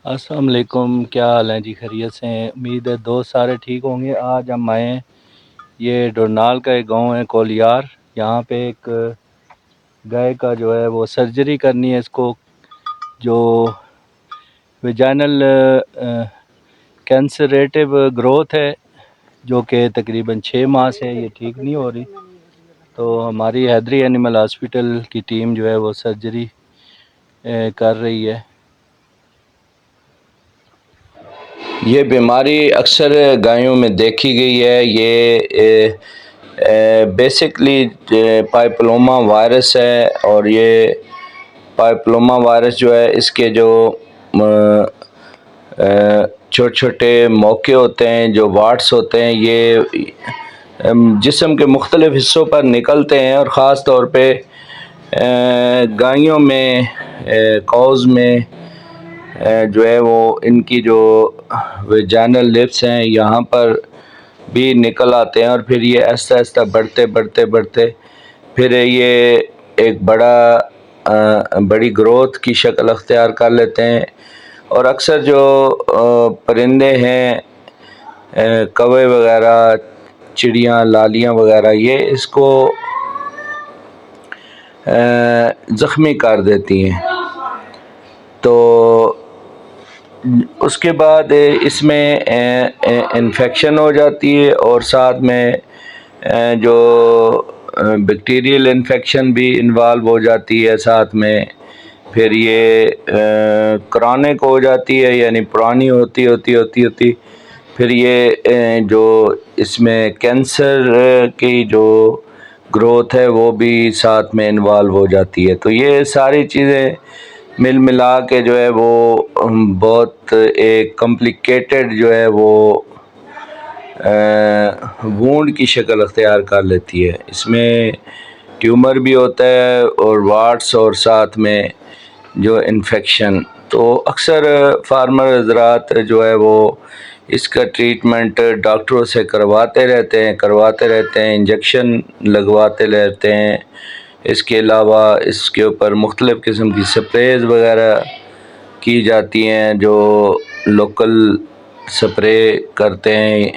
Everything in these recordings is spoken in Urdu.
السلام علیکم، کیا حال ہیں جی؟ خیریت سے ہیں؟ امید ہے دوست سارے ٹھیک ہوں گے۔ آج ہم آئے ہیں، یہ ڈورنال کا ایک گاؤں ہے کولیار، یہاں پہ ایک گائے کا جو ہے وہ سرجری کرنی ہے، اس کو جو ویجائنل کینسریٹو گروتھ ہے جو کہ تقریباً 6 ماہ سے یہ ٹھیک نہیں ہو رہی، تو ہماری حیدری اینیمل ہاسپٹل کی ٹیم جو ہے وہ سرجری کر رہی ہے۔ یہ بیماری اکثر گایوں میں دیکھی گئی ہے۔ یہ بیسکلی پائپلوما وائرس ہے، اور یہ پائپلوما وائرس جو ہے اس کے جو چھوٹے چھوٹے موقع ہوتے ہیں، جو واٹس ہوتے ہیں، یہ جسم کے مختلف حصوں پر نکلتے ہیں، اور خاص طور پہ گایوں میں، کاؤز میں جو ہے وہ ان کی جو ویجائنل لپس ہیں یہاں پر بھی نکل آتے ہیں، اور پھر یہ آہستہ آہستہ بڑھتے پھر یہ ایک بڑی گروتھ کی شکل اختیار کر لیتے ہیں، اور اکثر جو پرندے ہیں، کوے وغیرہ، چڑیاں، لالیاں وغیرہ، یہ اس کو زخمی کر دیتی ہیں۔ تو اس کے بعد اس میں انفیکشن ہو جاتی ہے، اور ساتھ میں جو بیکٹیریل انفیکشن بھی انوالو ہو جاتی ہے ساتھ میں، پھر یہ کرونک ہو جاتی ہے، یعنی پرانی ہوتی پھر یہ جو اس میں کینسر کی جو گروتھ ہے وہ بھی ساتھ میں انوالو ہو جاتی ہے۔ تو یہ ساری چیزیں ملا کے جو ہے وہ بہت ایک کمپلیکیٹڈ جو ہے وہ وونڈ کی شکل اختیار کر لیتی ہے۔ اس میں ٹیومر بھی ہوتا ہے، اور واٹس، اور ساتھ میں جو انفیکشن۔ تو اکثر فارمر حضرات جو ہے وہ اس کا ٹریٹمنٹ ڈاکٹروں سے کرواتے رہتے ہیں، انجیکشن لگواتے رہتے ہیں۔ اس کے علاوہ اس کے اوپر مختلف قسم کی سپریز وغیرہ کی جاتی ہیں، جو لوکل سپرے کرتے ہیں،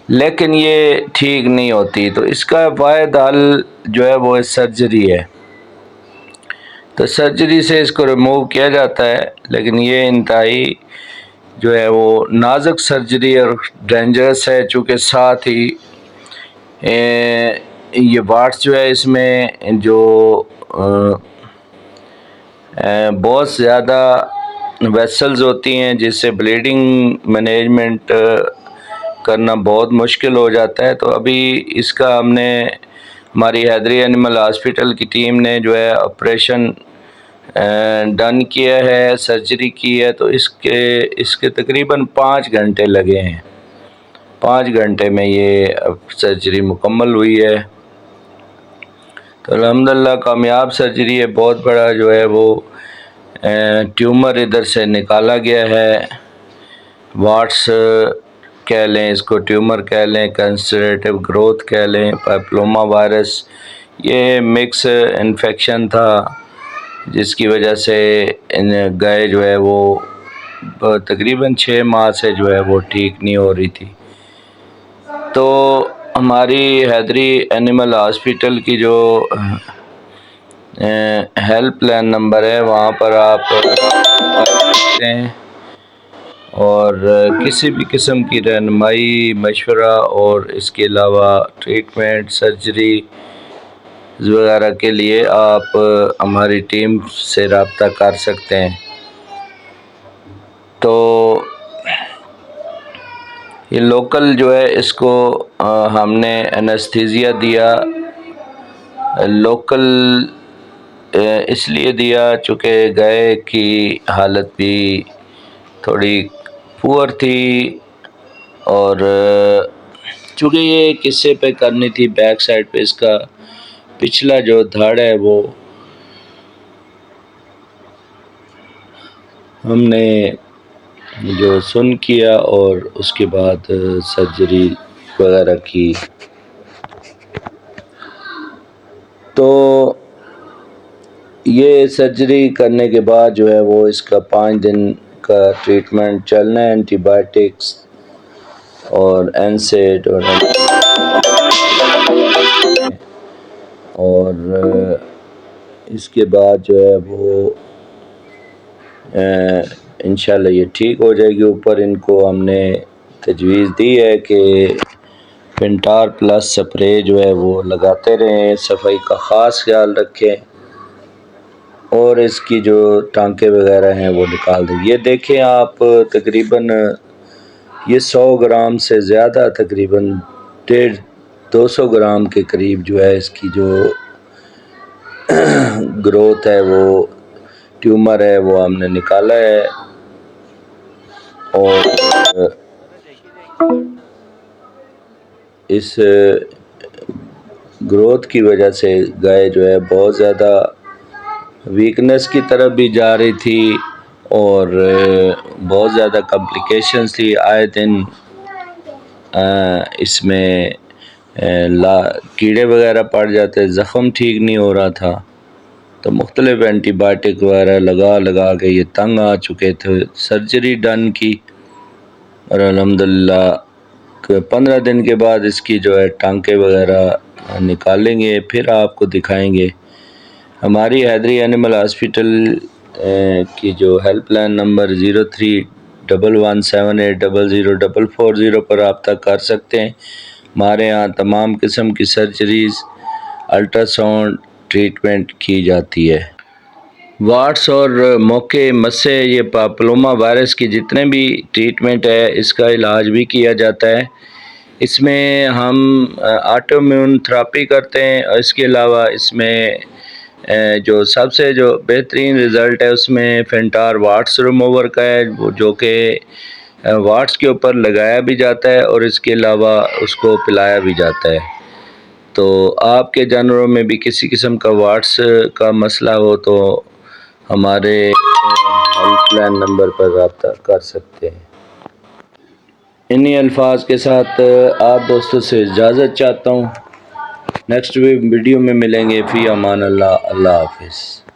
لیکن یہ ٹھیک نہیں ہوتی۔ تو اس کا واحد حل جو ہے وہ سرجری ہے۔ تو سرجری سے اس کو ریموو کیا جاتا ہے، لیکن یہ انتہائی جو ہے وہ نازک سرجری اور ڈینجرس ہے، چونکہ ساتھ ہی یہ واٹس جو ہے اس میں جو بہت زیادہ ویسلز ہوتی ہیں، جس سے بلیڈنگ مینجمنٹ کرنا بہت مشکل ہو جاتا ہے۔ تو ابھی اس کا ہم نے، ہماری حیدری اینیمل ہاسپٹل کی ٹیم نے جو ہے آپریشن ڈن کیا ہے، سرجری کی ہے، تو اس کے تقریباً 5 گھنٹے لگے ہیں۔ 5 گھنٹے میں یہ سرجری مکمل ہوئی ہے۔ تو الحمدللہ کامیاب سرجری ہے۔ بہت بڑا جو ہے وہ ٹیومر ادھر سے نکالا گیا ہے، واٹس کہہ لیں اس کو، ٹیومر کہہ لیں، کنسریٹو گروتھ کہہ لیں، پائپلوما وائرس، یہ مکس انفیکشن تھا، جس کی وجہ سے گائے جو ہے وہ تقریباً 6 ماہ سے جو ہے وہ ٹھیک نہیں ہو رہی تھی۔ تو ہماری حیدری اینیمل ہاسپٹل کی جو ہیلپ لائن نمبر ہے، وہاں پر آپ سکتے ہیں، اور کسی بھی قسم کی رہنمائی، مشورہ، اور اس کے علاوہ ٹریٹمنٹ، سرجری وغیرہ کے لیے آپ ہماری ٹیم سے رابطہ کر سکتے ہیں۔ تو یہ لوکل جو ہے اس کو ہم نے انستھیزیا دیا، لوکل اس لیے دیا چونکہ گائے کی حالت بھی تھوڑی پور تھی، اور چونکہ یہ قصے پہ کرنی تھی، بیک سائڈ پہ اس کا پچھلا جو دھڑ ہے وہ ہم نے جو سن کیا، اور اس کے بعد سرجری وغیرہ کی. تو یہ سرجری کرنے کے بعد جو ہے وہ اس کا 5 دن کا ٹریٹمنٹ چلنا ہے، اینٹی بائیوٹکس اور NSAID اور اس کے بعد جو ہے وہ انشاءاللہ یہ ٹھیک ہو جائے گی. اوپر ان کو ہم نے تجویز دی ہے کہ پینٹار پلس سپرے جو ہے وہ لگاتے رہیں، صفائی کا خاص خیال رکھیں اور اس کی جو ٹانکے وغیرہ ہیں وہ نکال دیں. یہ دیکھیں آپ تقریباً یہ 100 گرام سے زیادہ، تقریباً 250 گرام کے قریب جو ہے اس کی جو گروتھ ہے، وہ ٹیومر ہے، وہ ہم نے نکالا ہے. اور اس گروتھ کی وجہ سے گائے جو ہے بہت زیادہ ویکنس کی طرف بھی جا رہی تھی اور بہت زیادہ کمپلیکیشنز تھی. آئے دن اس میں کیڑے وغیرہ پڑ جاتے، زخم ٹھیک نہیں ہو رہا تھا، تو مختلف اینٹی بائیوٹک وغیرہ لگا کے یہ تنگ آ چکے تھے. سرجری ڈن کی اور الحمدللہ 15 دن کے بعد اس کی جو ہے ٹانکے وغیرہ نکالیں گے، پھر آپ کو دکھائیں گے. ہماری حیدری اینیمل ہاسپٹل کی جو ہیلپ لائن نمبر 0311780040 پر رابطہ کر سکتے ہیں. ہمارے ہاں تمام قسم کی سرجریز، الٹرا ساؤنڈ ٹریٹمنٹ کی جاتی ہے. واٹس اور موقع مسے، یہ پاپلوما وائرس کی جتنے بھی ٹریٹمنٹ ہے اس کا علاج بھی کیا جاتا ہے. اس میں ہم آٹو امیون تھراپی کرتے ہیں اور اس کے علاوہ اس میں جو سب سے جو بہترین رزلٹ ہے اس میں فینٹار واٹس ریموور کا ہے، وہ جو کہ واٹس کے اوپر لگایا بھی جاتا ہے اور اس کے علاوہ اس کو پلایا بھی جاتا ہے. تو آپ کے جانوروں میں بھی کسی قسم کا واٹس کا مسئلہ ہو تو ہمارے ہیلپ لائن نمبر پر رابطہ کر سکتے ہیں. انہی الفاظ کے ساتھ آپ دوستوں سے اجازت چاہتا ہوں. نیکسٹ ویڈیو میں ملیں گے. فی امان اللہ. اللہ حافظ.